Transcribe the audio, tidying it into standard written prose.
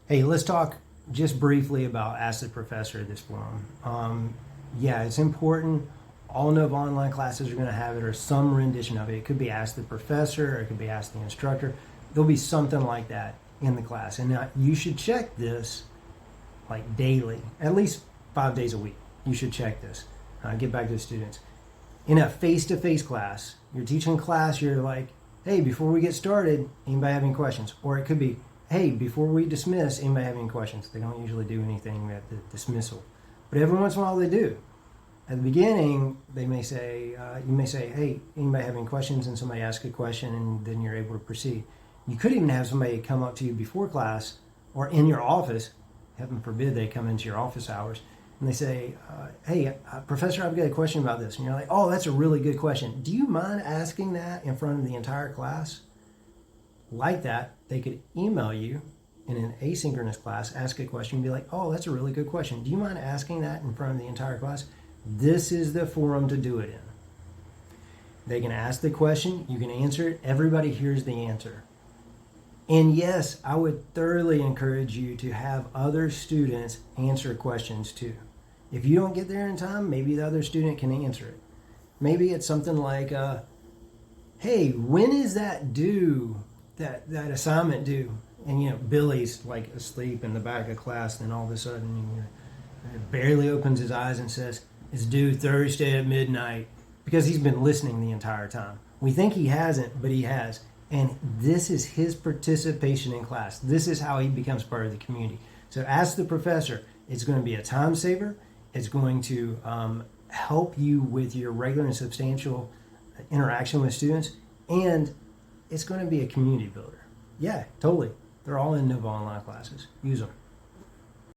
Hey, let's talk just briefly about Ask the Professor this forum. Yeah, it's important. All Nova online classes are going to have it or some rendition of it. It could be Ask the Professor, or it could be Ask the Instructor. There'll be something like that in the class. And now you should check this like daily, at least 5 days a week. You should check this. Get back to the students. In a face-to-face class, you're teaching class, you're like, hey, before we get started, anybody have any questions? Or it could be, hey, before we dismiss, anybody have any questions? They don't usually do anything at the dismissal. But every once in a while they do. At the beginning, they may say, you may say, hey, anybody have any questions? And somebody asks a question, and then you're able to proceed. You could even have somebody come up to you before class or in your office. Heaven forbid they come into your office hours, and they say, hey, Professor, I've got a question about this. And you're like, oh, that's a really good question. Do you mind asking that in front of the entire class? Like that, they could email you in an asynchronous class, ask a question, and be like, oh, that's a really good question. Do you mind asking that in front of the entire class? This is the forum to do it in. They can ask the question, you can answer it, everybody hears the answer. And yes, I would thoroughly encourage you to have other students answer questions too. If you don't get there in time, maybe the other student can answer it. Maybe it's something like, hey, when is that due, that assignment due? And Billy's like asleep in the back of class, and then all of a sudden he barely opens his eyes and says, it's due Thursday at midnight, because he's been listening the entire time. We think he hasn't, but he has. And this is his participation in class. This is how he becomes part of the community. So ask the professor. It's going to be a time saver. It's going to help you with your regular and substantial interaction with students. And it's going to be a community builder. Yeah, totally. They're all in Nova Online classes. Use them.